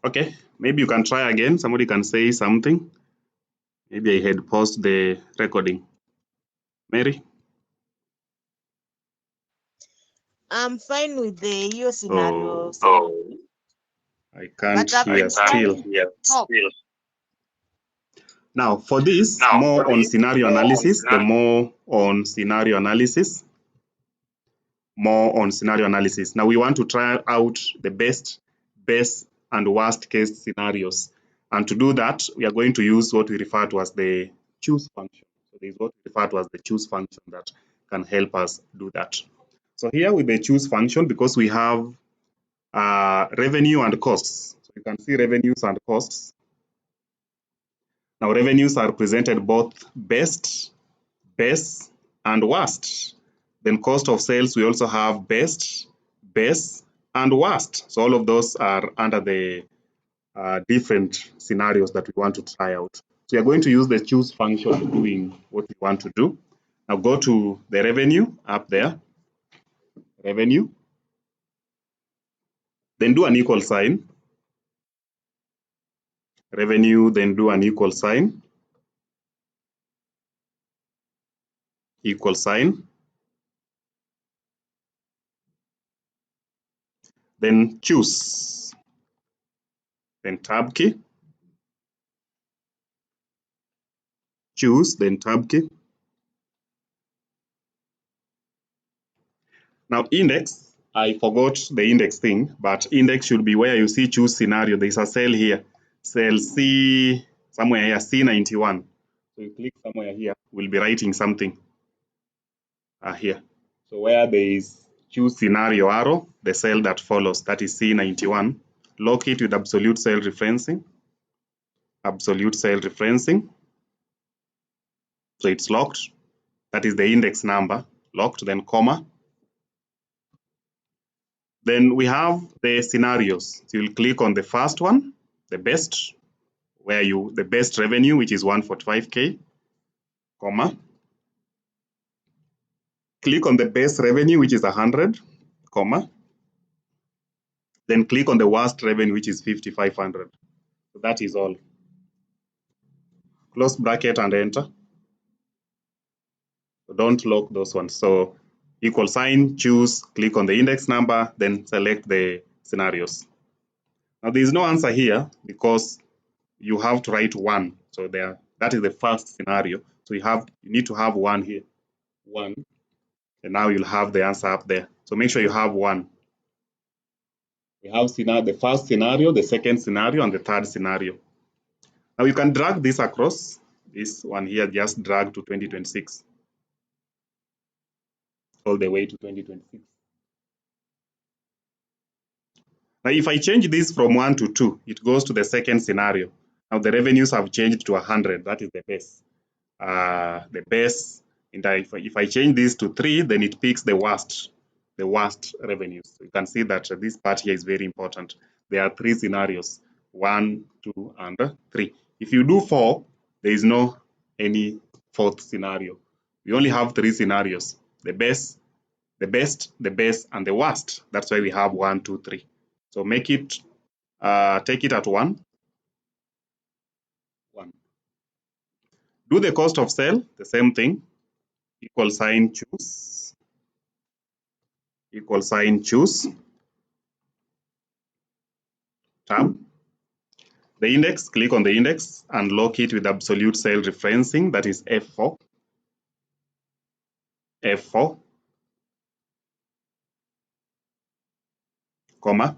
Okay, maybe you can try again. Somebody can say something. Maybe I had paused the recording. Mary? I'm fine with the your scenario. Oh, I can't But hear still. talk. Now, for this, more on scenario analysis, the more on scenario analysis, more on scenario analysis. Now, we want to try out the best, and worst case scenarios. And to do that, we are going to use what we refer to as the choose function. So, this is what we refer to as the choose function that can help us do that. So, here with the choose function, because we have revenue and costs. So, you can see revenues and costs. Now, revenues are presented both best, and worst. Then cost of sales, we also have best, and worst. So all of those are under the different scenarios that we want to try out. So we are going to use the choose function doing what we want to do. Now go to the revenue up there, revenue, then do an equal sign, revenue, then do an equal sign, equal sign, then choose, then tab key, choose, then tab key. Now index, I forgot the index thing, but index should be where you see choose scenario. There's a cell here, cell C, somewhere here, C91. So you click somewhere here, we'll be writing something here. So where there is choose scenario arrow, the cell that follows, that is C91, lock it with absolute cell referencing, absolute cell referencing. So it's locked, that is the index number, locked, then comma. Then we have the scenarios. So you'll click on the first one, the best, where the best revenue, which is 145K, comma. Click on the best revenue, which is 100, comma. Then click on the worst revenue, which is 5,500. So that is all. Close bracket and enter. So don't lock those ones. So equal sign, choose, click on the index number, then select the scenarios. Now there is no answer here because you have to write one. So that is the first scenario. So you need to have one here, one, and now you'll have the answer up there. So make sure you have one. We have the first scenario, the second scenario, and the third scenario. Now you can drag this across. This one here, just drag to 2026, all the way to 2026. Now if I change this from 1 to 2, it goes to the second scenario. Now the revenues have changed to 100. That is the base. The base. And if I change this to 3, then it picks the worst revenues. So you can see that this part here is very important. There are 3 scenarios, 1, 2, and 3. If you do 4, there is no any fourth scenario. We only have 3 scenarios: the best, the best, and the worst. That's why we have 1, 2, 3. So take it at 1. Do the cost of sale, the same thing. Equal sign, choose. Equal sign, choose. Tab. The index, click on the index and lock it with absolute cell referencing, that is F4. F4, comma.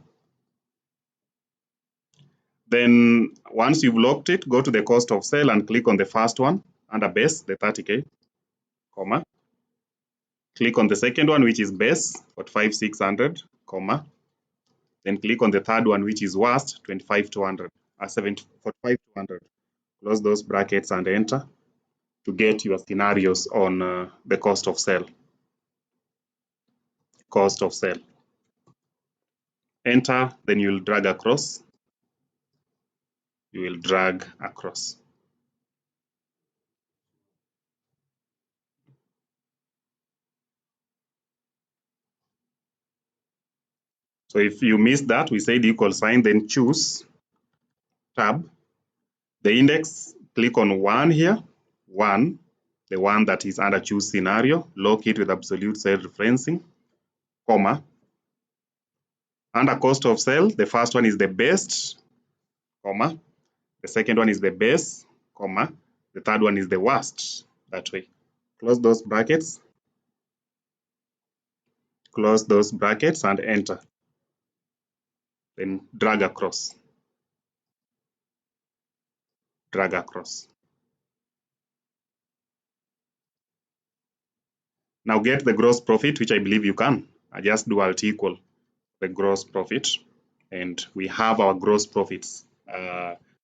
Then once you've locked it, go to the cost of sale and click on the first one under base, the 30K, comma. Click on the second one, which is base, 45,600, comma. Then click on the third one, which is worst, 25,200, 45,200. Close those brackets and enter to get your scenarios on the cost of sale. Cost of sale. Enter, then you'll drag across. You will drag across. So if you missed that, we said equal sign, then choose, tab, the index, click on 1 here, 1, the one that is under choose scenario, lock it with absolute cell referencing, comma. Under cost of sale, the first one is the best, comma. The second one is the best, comma. The third one is the worst, that way. Close those brackets. Close those brackets and enter. Then drag across. Drag across. Now get the gross profit, which I believe you can. I just do alt equal the gross profit, and we have our gross profits.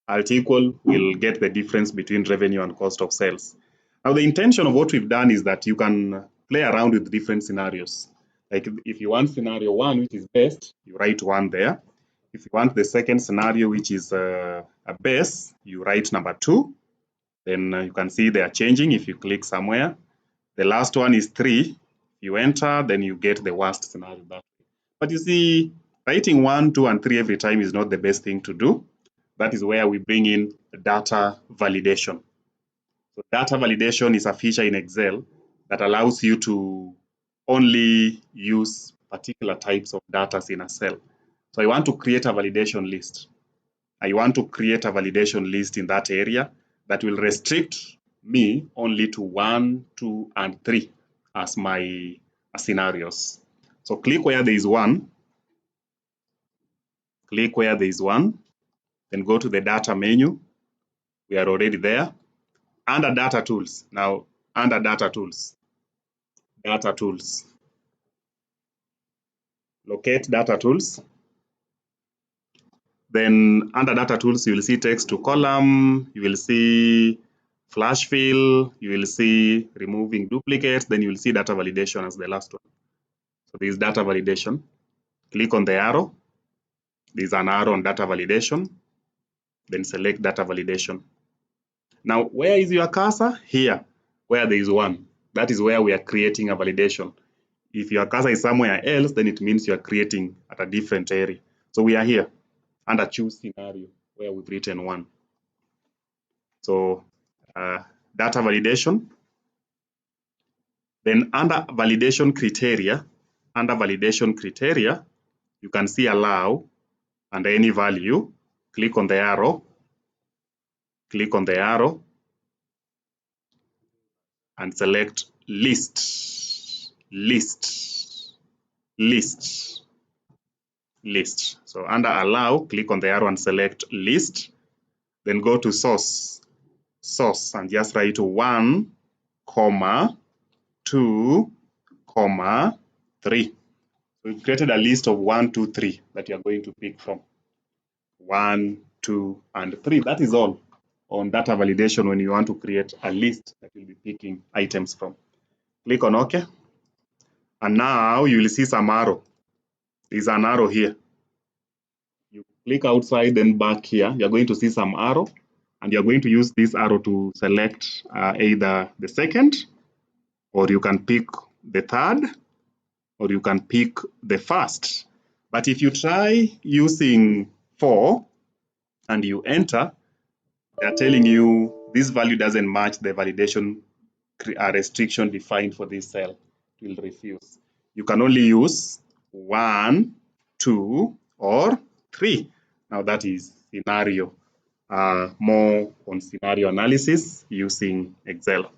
Alt equal will get the difference between revenue and cost of sales. Now the intention of what we've done is that you can play around with different scenarios. Like if you want scenario 1, which is best, you write 1 there. If you want the second scenario, which is a best, you write number 2. Then you can see they are changing if you click somewhere. The last one is 3. You enter, then you get the worst scenario that way. But you see, writing 1, 2, and 3 every time is not the best thing to do. That is where we bring in data validation. So data validation is a feature in Excel that allows you to only use particular types of data in a cell. So I want to create a validation list. I want to create a validation list in that area that will restrict me only to 1, 2, and 3 as my scenarios. So click where there is 1. Click where there is 1. Then go to the data menu. We are already there. Under data tools. Now, under data tools. Data tools. Locate data tools. Then under data tools, you will see text to column. You will see flash fill. You will see removing duplicates. Then you will see data validation as the last one. So this is data validation. Click on the arrow. There's an arrow on data validation. Then select data validation. Now, where is your cursor? Here, where there is 1. That is where we are creating a validation. If your cursor is somewhere else, then it means you are creating at a different area. So we are here under choose scenario where we've written 1. So data validation. Then under validation criteria, you can see allow and any value. Click on the arrow. Click on the arrow and select list. List. List. List. So under allow, click on the arrow and select list. Then go to source. Source and just write 1, 2, 3. So we've created a list of 1, 2, 3 that you're going to pick from. 1, 2, and 3. That is all on data validation when you want to create a list that you'll be picking items from. Click on OK. And now you will see some arrow. There's an arrow here. You click outside, then back here, you're going to see some arrow. And you're going to use this arrow to select either the second, or you can pick the third, or you can pick the first. But if you try using 4 and you enter, they're telling you this value doesn't match the validation restriction defined for this cell. It will refuse. You can only use 1, 2, or 3. Now that is scenario. More on scenario analysis using Excel.